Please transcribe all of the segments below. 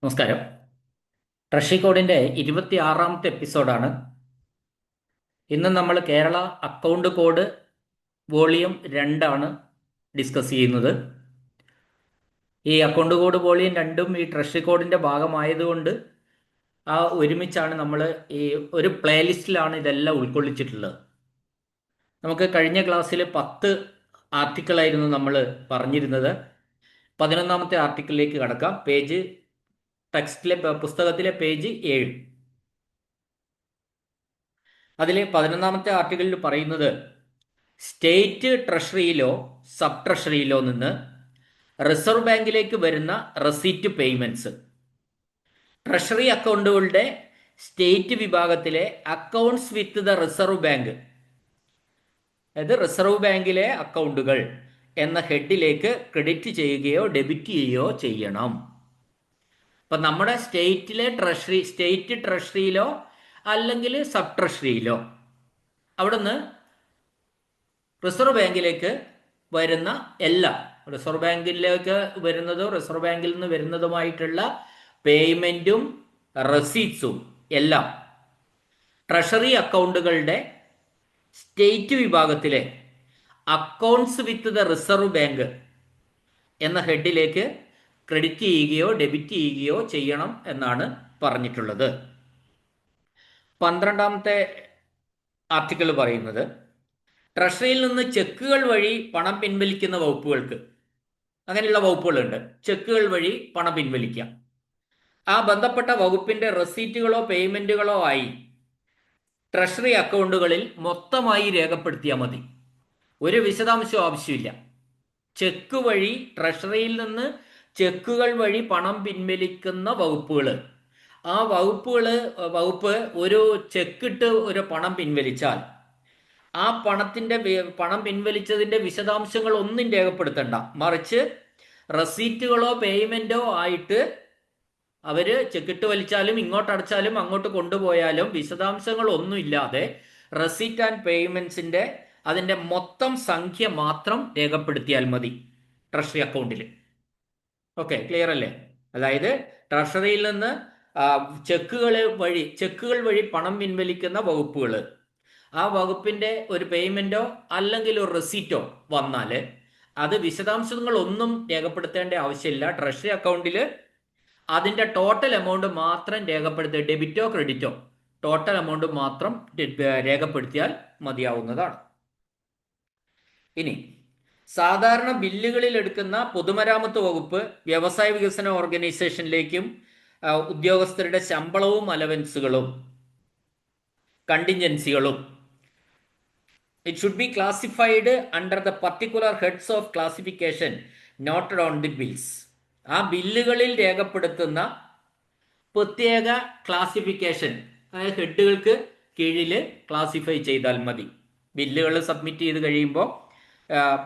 നമസ്കാരം. ട്രഷറി കോഡിൻ്റെ 26ാമത്തെ എപ്പിസോഡാണ്. ഇന്ന് നമ്മൾ Kerala account code volume 2 discuss ചെയ്യുന്നത്. ഈ അക്കൗണ്ട് കോഡ് വോളിയം 2 ഈ ട്രഷറി കോഡിൻ്റെ ഭാഗമായതുകൊണ്ട് ഒരുമിച്ചാണ് നമ്മൾ ഈ ഒരു പ്ലേലിസ്റ്റിലാണ് ഇതെല്ലാം ഉൾക്കൊള്ളിച്ചിട്ടുള്ളത്. നമുക്ക് കഴിഞ്ഞ ക്ലാസ്സിൽ 10 ആർട്ടിക്കിളായിരുന്നു നമ്മൾ പറഞ്ഞിരുന്നത്. 11ാമത്തെ ആർട്ടിക്കിളിലേക്ക് കടക്കാം. പുസ്തകത്തിലെ പേജ് 7. അതിൽ 11ാമത്തെ ആർട്ടിക്കിളിൽ പറയുന്നത് സ്റ്റേറ്റ് ട്രഷറിയിലോ സബ് ട്രഷറിയിലോ നിന്ന് റിസർവ് ബാങ്കിലേക്ക് വരുന്ന റെസീറ്റ് പേയ്മെന്റ്സ്, ട്രഷറി അക്കൗണ്ടുകളുടെ സ്റ്റേറ്റ് വിഭാഗത്തിലെ accounts with the reserve bank, അതായത് റിസർവ് ബാങ്കിലെ അക്കൗണ്ടുകൾ എന്ന ഹെഡിലേക്ക് ക്രെഡിറ്റ് ചെയ്യുകയോ ഡെബിറ്റ് ചെയ്യുകയോ ചെയ്യണം. അപ്പം നമ്മുടെ സ്റ്റേറ്റ് ട്രഷറിയിലോ അല്ലെങ്കിൽ സബ് ട്രഷറിയിലോ അവിടുന്ന് റിസർവ് ബാങ്കിലേക്ക് വരുന്ന എല്ലാം, റിസർവ് ബാങ്കിലേക്ക് വരുന്നതോ റിസർവ് ബാങ്കിൽ നിന്ന് വരുന്നതുമായിട്ടുള്ള പേയ്മെന്റും റെസീറ്റ്സും എല്ലാം ട്രഷറി അക്കൗണ്ടുകളുടെ സ്റ്റേറ്റ് വിഭാഗത്തിലെ accounts with the reserve bank എന്ന ഹെഡിലേക്ക് ക്രെഡിറ്റ് ചെയ്യുകയോ ഡെബിറ്റ് ചെയ്യുകയോ ചെയ്യണം എന്നാണ് പറഞ്ഞിട്ടുള്ളത്. 12ാമത്തെ ആർട്ടിക്കിൾ പറയുന്നത് ട്രഷറിയിൽ നിന്ന് ചെക്കുകൾ വഴി പണം പിൻവലിക്കുന്ന വകുപ്പുകൾക്ക്, അങ്ങനെയുള്ള വകുപ്പുകളുണ്ട്, ചെക്കുകൾ വഴി പണം പിൻവലിക്കാം. ആ ബന്ധപ്പെട്ട വകുപ്പിന്റെ റെസീറ്റുകളോ പേയ്മെന്റുകളോ ആയി ട്രഷറി അക്കൗണ്ടുകളിൽ മൊത്തമായി രേഖപ്പെടുത്തിയാൽ മതി. ഒരു വിശദാംശവും ആവശ്യമില്ല. ചെക്ക് വഴി ട്രഷറിയിൽ നിന്ന് ചെക്കുകൾ വഴി പണം പിൻവലിക്കുന്ന വകുപ്പുകൾ, ആ വകുപ്പ് ഒരു ചെക്കിട്ട് ഒരു പണം പിൻവലിച്ചാൽ ആ പണം പിൻവലിച്ചതിന്റെ വിശദാംശങ്ങൾ ഒന്നും രേഖപ്പെടുത്തണ്ട, മറിച്ച് റെസീറ്റുകളോ പേയ്മെന്റോ ആയിട്ട് അവര് ചെക്കിട്ട് വലിച്ചാലും ഇങ്ങോട്ട് അടച്ചാലും അങ്ങോട്ട് കൊണ്ടുപോയാലും വിശദാംശങ്ങൾ ഒന്നും ഇല്ലാതെ റെസീറ്റ് ആൻഡ് പേയ്മെന്റ്സിന്റെ അതിന്റെ മൊത്തം സംഖ്യ മാത്രം രേഖപ്പെടുത്തിയാൽ മതി ട്രഷറി അക്കൗണ്ടിൽ. ഓക്കെ, ക്ലിയർ അല്ലേ? അതായത് ട്രഷറിയിൽ നിന്ന് ചെക്കുകൾ വഴി പണം പിൻവലിക്കുന്ന വകുപ്പുകൾ, ആ വകുപ്പിന്റെ ഒരു പേയ്മെന്റോ അല്ലെങ്കിൽ ഒരു റെസീറ്റോ വന്നാൽ അത് വിശദാംശങ്ങൾ ഒന്നും രേഖപ്പെടുത്തേണ്ട ആവശ്യമില്ല. ട്രഷറി അക്കൗണ്ടിൽ അതിന്റെ ടോട്ടൽ എമൗണ്ട് മാത്രം രേഖപ്പെടുത്തുക, ഡെബിറ്റോ ക്രെഡിറ്റോ ടോട്ടൽ എമൗണ്ട് മാത്രം രേഖപ്പെടുത്തിയാൽ മതിയാവുന്നതാണ്. ഇനി സാധാരണ ബില്ലുകളിൽ എടുക്കുന്ന പൊതുമരാമത്ത് വകുപ്പ് വ്യവസായ വികസന ഓർഗനൈസേഷനിലേക്കും ഉദ്യോഗസ്ഥരുടെ ശമ്പളവും അലവൻസുകളും കണ്ടിൻജൻസികളും it should be classified under the particular heads of classification noted on the bills. ആ ബില്ലുകളിൽ രേഖപ്പെടുത്തുന്ന പ്രത്യേക ക്ലാസിഫിക്കേഷൻ, അതായത് ഹെഡുകൾക്ക് കീഴിൽ ക്ലാസിഫൈ ചെയ്താൽ മതി. ബില്ലുകൾ സബ്മിറ്റ് ചെയ്ത് കഴിയുമ്പോൾ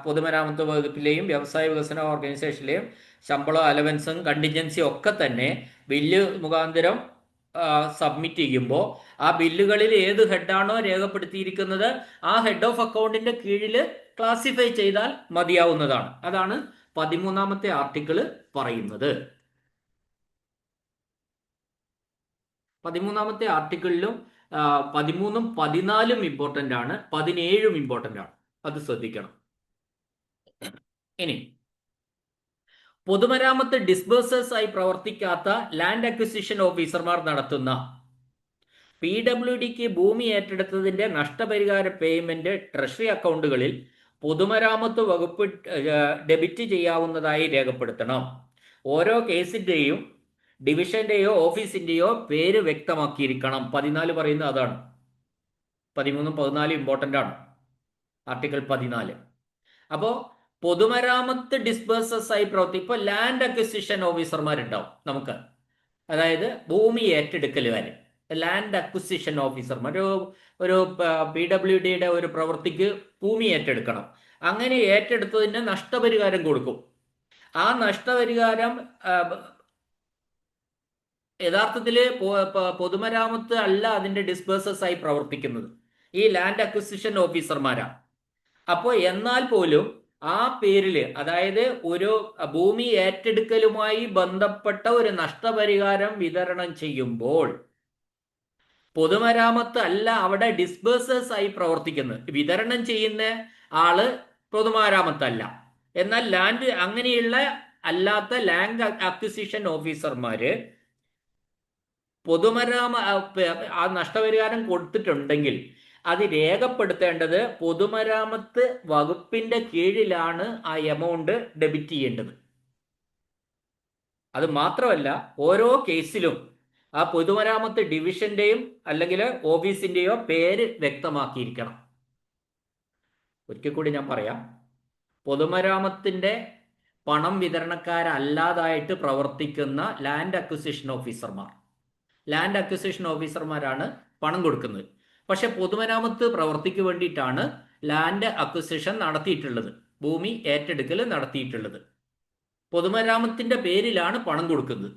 പൊതുമരാമത്ത് വകുപ്പിലെയും വ്യവസായ വികസന ഓർഗനൈസേഷനിലെയും ശമ്പളം അലവൻസും കണ്ടിൻജൻസിയും ഒക്കെ തന്നെ ബില്ല് മുഖാന്തരം സബ്മിറ്റ് ചെയ്യുമ്പോൾ ആ ബില്ലുകളിൽ ഏത് ഹെഡാണോ രേഖപ്പെടുത്തിയിരിക്കുന്നത് ആ ഹെഡ് ഓഫ് അക്കൗണ്ടിന്റെ കീഴിൽ ക്ലാസിഫൈ ചെയ്താൽ മതിയാവുന്നതാണ്. അതാണ് 13ാമത്തെ ആർട്ടിക്കിൾ പറയുന്നത്. 13ാമത്തെ ആർട്ടിക്കിളിലും 13ഉം 14ഉം ഇമ്പോർട്ടൻ്റ് ആണ്, 17ഉം ഇമ്പോർട്ടൻ്റ് ആണ്, അത് ശ്രദ്ധിക്കണം. ഇനി പൊതുമരാമത്ത് ഡിസ്ബേഴ്സേഴ്സ് ആയി പ്രവർത്തിക്കാത്ത ലാൻഡ് അക്വിസിഷൻ ഓഫീസർമാർ നടത്തുന്ന PWDക്ക് ഭൂമി ഏറ്റെടുത്തതിന്റെ നഷ്ടപരിഹാര പേയ്മെന്റ് ട്രഷറി അക്കൗണ്ടുകളിൽ പൊതുമരാമത്ത് വകുപ്പ് ഡെബിറ്റ് ചെയ്യാവുന്നതായി രേഖപ്പെടുത്തണം. ഓരോ കേസിന്റെയും ഡിവിഷന്റെയോ ഓഫീസിന്റെയോ പേര് വ്യക്തമാക്കിയിരിക്കണം. 14 പറയുന്നത് അതാണ്. 13ഉം 14ഉം ഇമ്പോർട്ടൻ്റ് ആണ്. ആർട്ടിക്കിൾ 14. അപ്പോൾ പൊതുമരാമത്ത് ഡിസ്ബേഴ്സേഴ്സ് ആയി ഇപ്പോൾ ലാൻഡ് അക്വിസിഷൻ ഓഫീസർമാരുണ്ടാവും നമുക്ക്, അതായത് ഭൂമി ഏറ്റെടുക്കലുകാർ, ലാൻഡ് അക്വിസിഷൻ ഓഫീസർമാർ. ഒരു PWDയുടെ ഒരു പ്രവൃത്തിക്ക് ഭൂമി ഏറ്റെടുക്കണം. അങ്ങനെ ഏറ്റെടുത്തതിന് നഷ്ടപരിഹാരം കൊടുക്കും. ആ നഷ്ടപരിഹാരം യഥാർത്ഥത്തിൽ പൊതുമരാമത്ത് അല്ല അതിന്റെ ഡിസ്ബേഴ്സേഴ്സ് ആയി പ്രവർത്തിക്കുന്നത്, ഈ ലാൻഡ് അക്വിസിഷൻ ഓഫീസർമാരാണ്. അപ്പോൾ എന്നാൽ പോലും ആ പേരിൽ, അതായത് ഒരു ഭൂമി ഏറ്റെടുക്കലുമായി ബന്ധപ്പെട്ട ഒരു നഷ്ടപരിഹാരം വിതരണം ചെയ്യുമ്പോൾ പൊതുമരാമത്ത് അല്ല അവിടെ ഡിസ്ബേഴ്സേഴ്സ് ആയി പ്രവർത്തിക്കുന്നത്. വിതരണം ചെയ്യുന്ന ആള് പൊതുമരാമത്തല്ല. എന്നാൽ ലാൻഡ് അങ്ങനെയുള്ള അല്ലാത്ത ലാൻഡ് അക്വിസിഷൻ ഓഫീസർമാര് ആ നഷ്ടപരിഹാരം കൊടുത്തിട്ടുണ്ടെങ്കിൽ അത് രേഖപ്പെടുത്തേണ്ടത് പൊതുമരാമത്ത് വകുപ്പിന്റെ കീഴിലാണ് ആ എമൗണ്ട് ഡെബിറ്റ് ചെയ്യേണ്ടത്. അത് മാത്രമല്ല, ഓരോ കേസിലും ആ പൊതുമരാമത്ത് ഡിവിഷന്റെയും അല്ലെങ്കിൽ ഓഫീസിന്റെയോ പേര് വ്യക്തമാക്കിയിരിക്കണം. ഒരിക്കൽ കൂടി ഞാൻ പറയാം, പൊതുമരാമത്തിന്റെ പണം വിതരണക്കാരല്ലാതായിട്ട് പ്രവർത്തിക്കുന്ന ലാൻഡ് അക്വിസിഷൻ ഓഫീസർമാരാണ് പണം കൊടുക്കുന്നത്. പക്ഷെ പൊതുമരാമത്ത് പ്രവർത്തിക്ക് വേണ്ടിയിട്ടാണ് ലാൻഡ് അക്വിസിഷൻ നടത്തിയിട്ടുള്ളത്, ഭൂമി ഏറ്റെടുക്കൽ നടത്തിയിട്ടുള്ളത്. പൊതുമരാമത്തിന്റെ പേരിലാണ് പണം കൊടുക്കുന്നത്.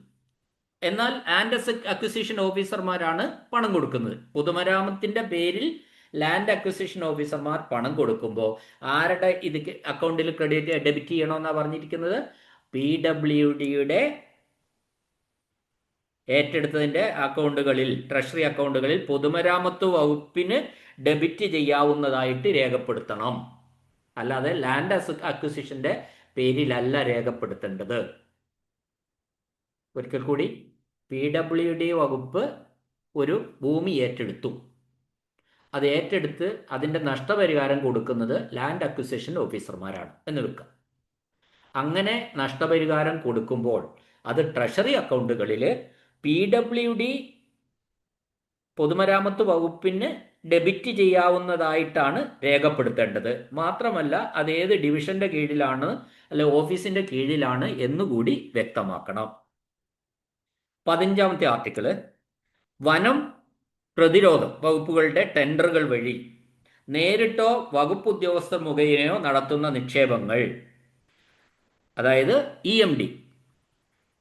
എന്നാൽ ലാൻഡ് അക്വിസിഷൻ ഓഫീസർമാരാണ് പണം കൊടുക്കുന്നത്. പൊതുമരാമത്തിന്റെ പേരിൽ ലാൻഡ് അക്വിസിഷൻ ഓഫീസർമാർ പണം കൊടുക്കുമ്പോൾ ആരുടെ ഇത് അക്കൗണ്ടിൽ ഡെബിറ്റ് ചെയ്യണമെന്നാണ് പറഞ്ഞിരിക്കുന്നത്? PWDയുടെ ഏറ്റെടുത്തതിന്റെ അക്കൗണ്ടുകളിൽ, ട്രഷറി അക്കൗണ്ടുകളിൽ പൊതുമരാമത്ത് വകുപ്പിന് ഡെബിറ്റ് ചെയ്യാവുന്നതായിട്ട് രേഖപ്പെടുത്തണം. അല്ലാതെ ലാൻഡ് അക്വിസിഷന്റെ പേരിലല്ല രേഖപ്പെടുത്തേണ്ടത്. ഒരിക്കൽ കൂടി, PWD വകുപ്പ് ഒരു ഭൂമി ഏറ്റെടുത്തു. അത് ഏറ്റെടുത്ത് അതിന്റെ നഷ്ടപരിഹാരം കൊടുക്കുന്നത് ലാൻഡ് അക്വിസിഷൻ ഓഫീസർമാരാണ് എന്ന് വെക്കാം. അങ്ങനെ നഷ്ടപരിഹാരം കൊടുക്കുമ്പോൾ അത് ട്രഷറി അക്കൗണ്ടുകളിൽ PWD പൊതുമരാമത്ത് വകുപ്പിന് ഡെബിറ്റ് ചെയ്യാവുന്നതായിട്ടാണ് രേഖപ്പെടുത്തേണ്ടത്. മാത്രമല്ല, അത് ഏത് ഡിവിഷന്റെ കീഴിലാണ് അല്ലെ ഓഫീസിന്റെ കീഴിലാണ് എന്നുകൂടി വ്യക്തമാക്കണം. 15ാമത്തെ ആർട്ടിക്കിള്, വനം പ്രതിരോധം വകുപ്പുകളുടെ ടെൻഡറുകൾ വഴി നേരിട്ടോ വകുപ്പ് ഉദ്യോഗസ്ഥർ മുഖേനയോ നടത്തുന്ന നിക്ഷേപങ്ങൾ, അതായത് EMD,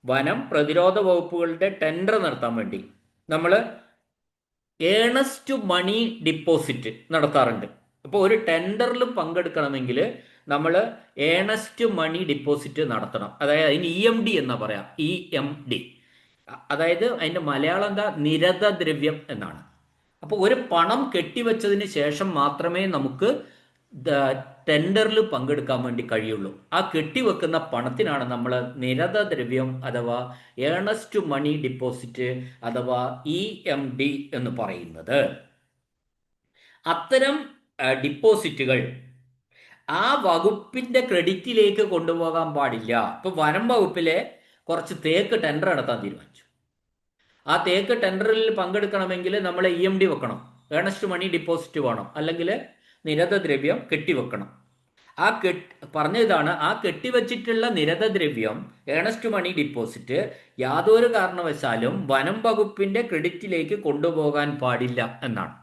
വനം പ്രതിരോധ വകുപ്പുകളുടെ ടെൻഡർ നടത്താൻ വേണ്ടി നമ്മൾ ഏണസ്റ്റ് മണി ഡിപ്പോസിറ്റ് നടത്താറുണ്ട്. അപ്പോൾ ഒരു ടെൻഡറിൽ പങ്കെടുക്കണമെങ്കിൽ നമ്മൾ ഏണസ്റ്റ് മണി ഡിപ്പോസിറ്റ് നടത്തണം. അതായത് അതിന് EMD എന്നാ പറയാം, EMD. അതായത് അതിൻ്റെ മലയാളം എന്താ? നിരത ദ്രവ്യം എന്നാണ്. അപ്പോൾ ഒരു പണം കെട്ടിവെച്ചതിന് ശേഷം മാത്രമേ നമുക്ക് ടെൻഡറിൽ പങ്കെടുക്കാൻ വേണ്ടി കഴിയുള്ളൂ. ആ കെട്ടിവെക്കുന്ന പണത്തിനാണ് നമ്മൾ നിരത ദ്രവ്യം അഥവാ ഏണസ്റ്റ് മണി ഡിപ്പോസിറ്റ് അഥവാ EMD എന്ന് പറയുന്നത്. അത്തരം ഡിപ്പോസിറ്റുകൾ ആ വകുപ്പിന്റെ ക്രെഡിറ്റിലേക്ക് കൊണ്ടുപോകാൻ പാടില്ല. ഇപ്പൊ വനം വകുപ്പിലെ കുറച്ച് തേക്ക് ടെൻഡർ നടത്താൻ തീരുമാനിച്ചു. ആ തേക്ക് ടെൻഡറിൽ പങ്കെടുക്കണമെങ്കിൽ നമ്മൾ EMD വെക്കണം, ഏണസ്റ്റ് മണി ഡിപ്പോസിറ്റ് വേണം, അല്ലെങ്കിൽ നിരത ദ്രവ്യം കെട്ടിവെക്കണം. പറഞ്ഞ ഇതാണ്, ആ കെട്ടിവെച്ചിട്ടുള്ള നിരത ദ്രവ്യം ഏണസ്റ്റ് മണി ഡിപ്പോസിറ്റ് യാതൊരു കാരണവശാലും വനം വകുപ്പിന്റെ ക്രെഡിറ്റിലേക്ക് കൊണ്ടുപോകാൻ പാടില്ല എന്നാണ്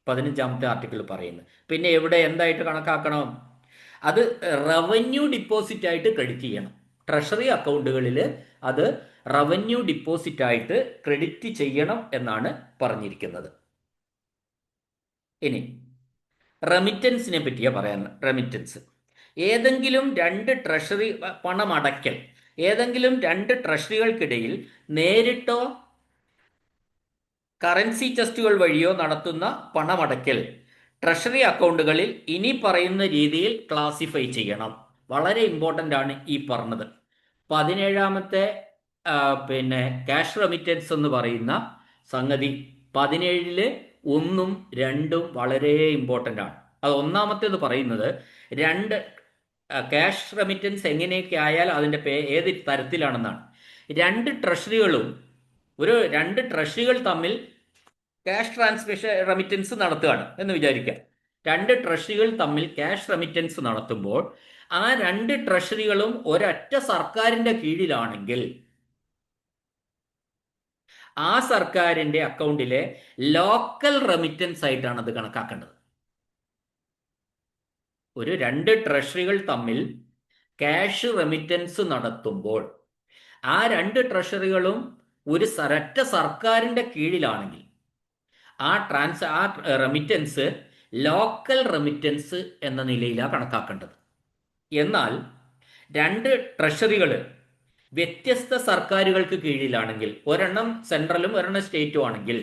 15ാമത്തെ ആർട്ടിക്കിൾ പറയുന്നത്. പിന്നെ എവിടെ എന്തായിട്ട് കണക്കാക്കണം? അത് റവന്യൂ ഡിപ്പോസിറ്റ് ആയിട്ട് ക്രെഡിറ്റ് ചെയ്യണം. ട്രഷറി അക്കൗണ്ടുകളിൽ അത് റവന്യൂ ഡിപ്പോസിറ്റ് ആയിട്ട് ക്രെഡിറ്റ് ചെയ്യണം എന്നാണ് പറഞ്ഞിരിക്കുന്നത്. ഇനി റെമിറ്റൻസിനെ പറ്റിയാ പറയാൻ. റെമിറ്റൻസ് ഏതെങ്കിലും രണ്ട് ട്രഷറി പണമടയ്ക്കൽ, ഏതെങ്കിലും രണ്ട് ട്രഷറികൾക്കിടയിൽ നേരിട്ടോ കറൻസി ചെസ്റ്റുകൾ വഴിയോ നടത്തുന്ന പണമടയ്ക്കൽ ട്രഷറി അക്കൗണ്ടുകളിൽ ഇനി പറയുന്ന രീതിയിൽ ക്ലാസിഫൈ ചെയ്യണം. വളരെ ഇമ്പോർട്ടൻ്റ് ആണ് ഈ പറഞ്ഞത്. 17ാമത്തെ ക്യാഷ് റെമിറ്റൻസ് എന്ന് പറയുന്ന സംഗതി 17ൽ 1ഉം 2ഉം വളരെ ഇമ്പോർട്ടൻ്റ് ആണ്. അത് ഒന്നാമത്തേത് പറയുന്നത് ക്യാഷ് റെമിറ്റൻസ് എങ്ങനെയൊക്കെ ആയാൽ അതിൻ്റെ ഏത് തരത്തിലാണെന്നാണ്. രണ്ട് ട്രഷറികൾ തമ്മിൽ ക്യാഷ് ട്രാൻസ്മിഷൻ റെമിറ്റൻസ് നടത്തുകയാണ് എന്ന് വിചാരിക്കാം. രണ്ട് ട്രഷറികൾ തമ്മിൽ ക്യാഷ് റെമിറ്റൻസ് നടത്തുമ്പോൾ ആ രണ്ട് ട്രഷറികളും ഒരൊറ്റ സർക്കാരിന്റെ കീഴിലാണെങ്കിൽ ആ സർക്കാരിന്റെ അക്കൗണ്ടിലെ ലോക്കൽ റെമിറ്റൻസ് ആയിട്ടാണ് അത് കണക്കാക്കേണ്ടത്. ഒരു രണ്ട് ട്രഷറികൾ തമ്മിൽ ക്യാഷ് റെമിറ്റൻസ് നടത്തുമ്പോൾ ആ രണ്ട് ട്രഷറികളും ഒരൊറ്റ സർക്കാരിന്റെ കീഴിലാണെങ്കിൽ ആ റെമിറ്റൻസ് ലോക്കൽ റെമിറ്റൻസ് എന്ന നിലയിലാണ് കണക്കാക്കേണ്ടത്. എന്നാൽ രണ്ട് ട്രഷറികൾ വ്യത്യസ്ത സർക്കാരുകൾക്ക് കീഴിലാണെങ്കിൽ, ഒരെണ്ണം സെൻട്രലും ഒരെണ്ണം സ്റ്റേറ്റും ആണെങ്കിൽ,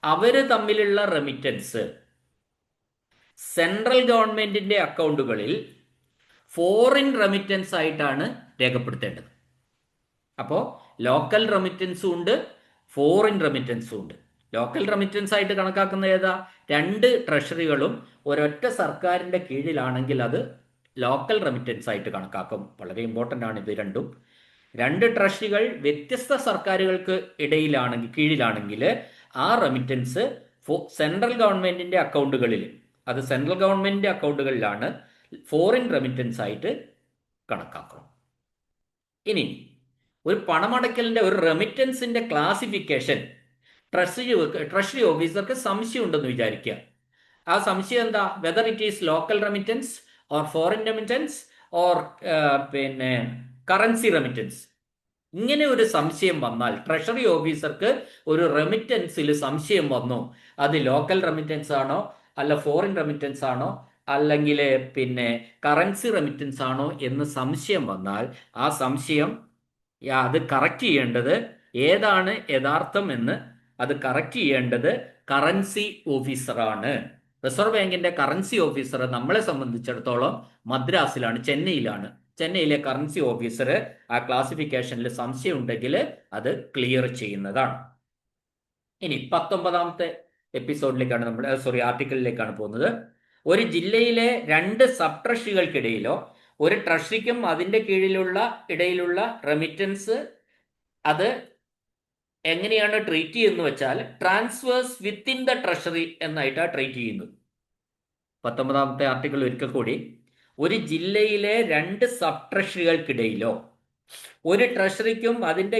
അവര് തമ്മിലുള്ള റെമിറ്റൻസ് സെൻട്രൽ ഗവൺമെന്റിന്റെ അക്കൗണ്ടുകളിൽ ഫോറിൻ റെമിറ്റൻസ് ആയിട്ടാണ് രേഖപ്പെടുത്തേണ്ടത്. അപ്പോൾ ലോക്കൽ റെമിറ്റൻസും ഉണ്ട്, ഫോറിൻ റെമിറ്റൻസും ഉണ്ട്. ലോക്കൽ റെമിറ്റൻസ് ആയിട്ട് കണക്കാക്കുന്ന ഏതാ? രണ്ട് ട്രഷറികളും ഒരൊറ്റ സർക്കാരിന്റെ കീഴിലാണെങ്കിൽ അത് ലോക്കൽ റെമിറ്റൻസ് ആയിട്ട് കണക്കാക്കും. വളരെ ഇമ്പോർട്ടൻ്റ് ആണ് ഇത് രണ്ടും. രണ്ട് ട്രഷറികൾ വ്യത്യസ്ത സർക്കാരുകൾക്ക് കീഴിലാണെങ്കിൽ ആ റെമിറ്റൻസ് സെൻട്രൽ ഗവൺമെന്റിന്റെ അക്കൗണ്ടുകളിൽ, അത് സെൻട്രൽ ഗവൺമെന്റിന്റെ അക്കൗണ്ടുകളിലാണ് ഫോറിൻ റെമിറ്റൻസ് ആയിട്ട് കണക്കാക്കണം. ഇനി ഒരു പണമടയ്ക്കലിന്റെ, ഒരു റെമിറ്റൻസിന്റെ ക്ലാസിഫിക്കേഷൻ ട്രഷറി ഓഫീസർക്ക് സംശയം ഉണ്ടെന്ന് വിചാരിക്കുക. ആ സംശയം എന്താ? Whether it is local remittance or foreign remittance or currency remittance. ഇങ്ങനെ ഒരു സംശയം വന്നാൽ, ട്രഷറി ഓഫീസർക്ക് ഒരു റെമിറ്റൻസിൽ സംശയം വന്നു, അത് ലോക്കൽ റെമിറ്റൻസ് ആണോ അല്ല ഫോറിൻ റെമിറ്റൻസ് ആണോ അല്ലെങ്കിൽ കറൻസി റെമിറ്റൻസ് ആണോ എന്ന് സംശയം വന്നാൽ, ആ സംശയം അത് കറക്റ്റ് ചെയ്യേണ്ടത്, ഏതാണ് യഥാർത്ഥം എന്ന് അത് കറക്റ്റ് ചെയ്യേണ്ടത് കറൻസി ഓഫീസറാണ്. റിസർവ് ബാങ്കിന്റെ കറൻസി ഓഫീസർ നമ്മളെ സംബന്ധിച്ചിടത്തോളം മദ്രാസിലാണ്, ചെന്നൈയിലെ കറൻസി ഓഫീസർ ആ ക്ലാസിഫിക്കേഷനിൽ സംശയം ഉണ്ടെങ്കിൽ അത് ക്ലിയർ ചെയ്യുന്നതാണ്. ഇനി 19ാമത്തെ എപ്പിസോഡിലേക്കാണ് ആർട്ടിക്കിളിലേക്കാണ് പോകുന്നത്. ഒരു ജില്ലയിലെ രണ്ട് സബ് ട്രഷറികൾക്കിടയിലോ ഒരു ട്രഷറിക്കും അതിന്റെ ഇടയിലുള്ള റെമിറ്റൻസ് അത് എങ്ങനെയാണ് ട്രീറ്റ് ചെയ്യുന്നത് വെച്ചാൽ, ട്രാൻസ്ഫേഴ്സ് വിത്തിൻ ദ ട്രഷറി എന്നായിട്ടാണ് ട്രീറ്റ് ചെയ്യുന്നത്. 19ാമത്തെ ആർട്ടിക്കിൾ ഒരിക്കൽ കൂടി. ഒരു ജില്ലയിലെ രണ്ട് സബ് ട്രഷറികൾക്കിടയിലോ ഒരു ട്രഷറിക്കും അതിന്റെ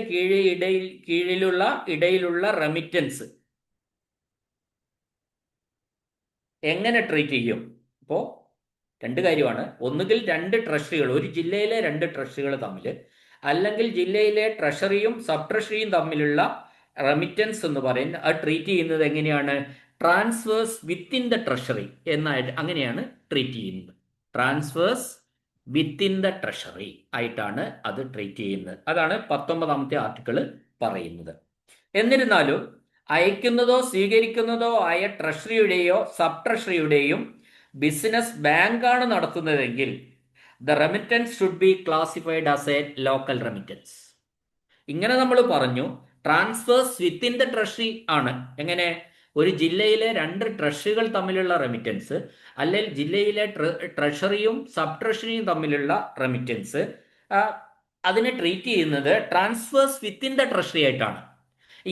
ഇടയിലുള്ള റെമിറ്റൻസ് എങ്ങനെ ട്രീറ്റ് ചെയ്യും? അപ്പോൾ രണ്ട് കാര്യമാണ്. ഒന്നുകിൽ രണ്ട് ട്രഷറികൾ, ഒരു ജില്ലയിലെ രണ്ട് ട്രഷറികൾ തമ്മിൽ, അല്ലെങ്കിൽ ജില്ലയിലെ ട്രഷറിയും സബ് ട്രഷറിയും തമ്മിലുള്ള റെമിറ്റൻസ് എന്ന് പറയുന്നത് അത് ട്രീറ്റ് ചെയ്യുന്നത് എങ്ങനെയാണ്? ട്രാൻസ്ഫേഴ്സ് വിത്തിൻ ദ ട്രഷറി എന്നായിട്ട് അങ്ങനെയാണ് ട്രീറ്റ് ചെയ്യുന്നത്. ട്രാൻസ്ഫേഴ്സ് വിത്തിൻ ദ ട്രഷറി ആയിട്ടാണ് അത് ട്രീറ്റ് ചെയ്യുന്നത്. അതാണ് 19ാമത്തെ ആർട്ടിക്കിൾ പറയുന്നത്. എന്നിരുന്നാലും അയക്കുന്നതോ സ്വീകരിക്കുന്നതോ ആയ ട്രഷറിയുടെയോ സബ് ട്രഷറിയുടെയും ബിസിനസ് ബാങ്കാണ് നടത്തുന്നതെങ്കിൽ the remittance should be classified as a local remittance. ഇങ്ങനെ നമ്മൾ പറഞ്ഞു, ട്രാൻസ്ഫേഴ്സ് വിത്തിൻ ദ ട്രഷറി ആണ്. എങ്ങനെ? ഒരു ജില്ലയിലെ രണ്ട് ട്രഷറികൾ തമ്മിലുള്ള റെമിറ്റൻസ്, അല്ലെങ്കിൽ ജില്ലയിലെ ട്രഷറിയും സബ് ട്രഷറിയും തമ്മിലുള്ള റെമിറ്റൻസ്, അതിനെ ട്രീറ്റ് ചെയ്യുന്നത് ട്രാൻസ്ഫേഴ്സ് വിത്തിൻ ദ ട്രഷറി ആയിട്ടാണ്.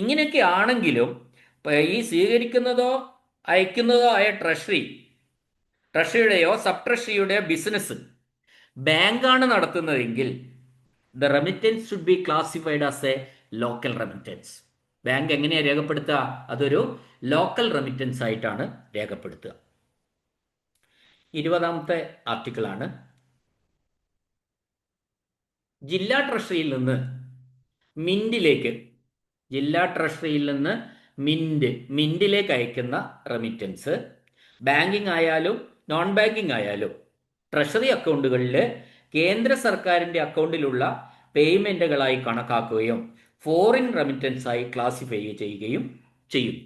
ഇങ്ങനെയൊക്കെ ആണെങ്കിലും ഈ സ്വീകരിക്കുന്നതോ അയക്കുന്നതോ ആയ ട്രഷറിയുടെയോ സബ് ട്രഷറിയുടെയോ ബിസിനസ് ബാങ്കാണ് നടത്തുന്നതെങ്കിൽ the remittance should be classified as a local remittance. Bank എങ്ങനെയാണ് രേഖപ്പെടുത്തുക? അതൊരു ലോക്കൽ റെമിറ്റൻസ് ആയിട്ടാണ് രേഖപ്പെടുത്തുക. 20ാമത്തെ ആർട്ടിക്കിളാണ്. ജില്ലാ ട്രഷറിയിൽ നിന്ന് മിന്റിലേക്ക് അയക്കുന്ന റെമിറ്റൻസ് ബാങ്കിങ് ആയാലും നോൺ ബാങ്കിങ് ആയാലും ട്രഷറി അക്കൗണ്ടുകളിൽ കേന്ദ്ര സർക്കാരിന്റെ അക്കൗണ്ടിലുള്ള പേയ്മെന്റുകളായി കണക്കാക്കുകയും ഫോറിൻ റെമിറ്റൻസ് ആയി ക്ലാസിഫൈ ചെയ്യുകയും ചെയ്യും.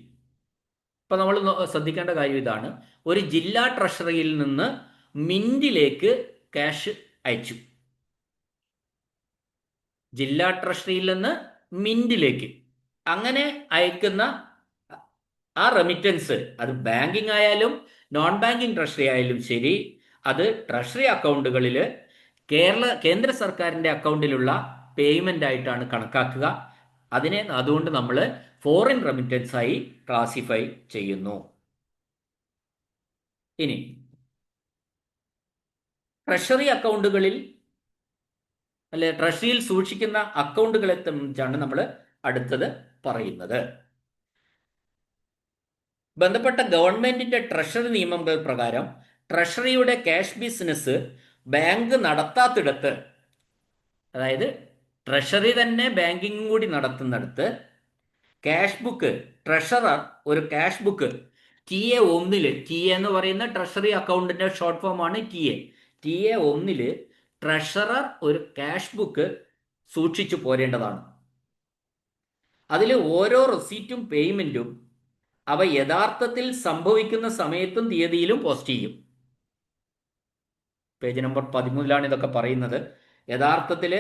ഇപ്പൊ നമ്മൾ ശ്രദ്ധിക്കേണ്ട കാര്യം ഇതാണ്. ഒരു ജില്ലാ ട്രഷറിയിൽ നിന്ന് മിന്റിലേക്ക് ക്യാഷ് അയച്ചു. ജില്ലാ ട്രഷറിയിൽ നിന്ന് മിന്റിലേക്ക് അങ്ങനെ അയക്കുന്ന ആ റെമിറ്റൻസ്, അത് ബാങ്കിങ് ആയാലും നോൺ ബാങ്കിങ് ട്രഷറി ആയാലും ശരി, അത് ട്രഷറി അക്കൗണ്ടുകളിൽ കേന്ദ്ര സർക്കാരിന്റെ അക്കൗണ്ടിലുള്ള പേയ്മെന്റ് ആയിട്ടാണ് കണക്കാക്കുക. അതുകൊണ്ട് നമ്മൾ ഫോറിൻ റെമിറ്റൻസ് ആയി ക്ലാസിഫൈ ചെയ്യുന്നു. ഇനി ട്രഷറി അക്കൗണ്ടുകളിൽ ട്രഷറിയിൽ സൂക്ഷിക്കുന്ന അക്കൗണ്ടുകളെ സംബന്ധിച്ചാണ് നമ്മൾ അടുത്തത് പറയുന്നത്. ബന്ധപ്പെട്ട ഗവൺമെന്റിന്റെ ട്രഷറി നിയമങ്ങൾ പ്രകാരം ട്രഷറിയുടെ ക്യാഷ് ബിസിനസ് ബാങ്ക് നടത്താത്തിടത്ത്, അതായത് ട്രഷറി തന്നെ ബാങ്കിങ് കൂടി നടത്തുന്നിടത്ത്, ക്യാഷ് ബുക്ക്, ട്രഷറർ ഒരു ക്യാഷ് ബുക്ക് TA 1 TA എന്ന് പറയുന്ന ട്രഷറി അക്കൗണ്ടിന്റെ ഷോർട്ട് ഫോം ആണ് TA. TA1 ട്രഷറർ ഒരു ക്യാഷ് ബുക്ക് സൂക്ഷിച്ചു പോരേണ്ടതാണ്. അതിൽ ഓരോ റെസീറ്റും പേയ്മെന്റും അവ യഥാർത്ഥത്തിൽ സംഭവിക്കുന്ന സമയത്തും തീയതിയിലും പോസ്റ്റ് ചെയ്യും. പേജ് നമ്പർ 13 ഇതൊക്കെ പറയുന്നത്. യഥാർത്ഥത്തിൽ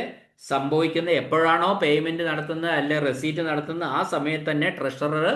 സംഭവിക്കുന്ന എപ്പോഴാണോ പേയ്മെന്റ് നടത്തുന്നത് അല്ലെ റെസീറ്റ് നടത്തുന്നത് ആ സമയത്ത് തന്നെ ട്രഷറർ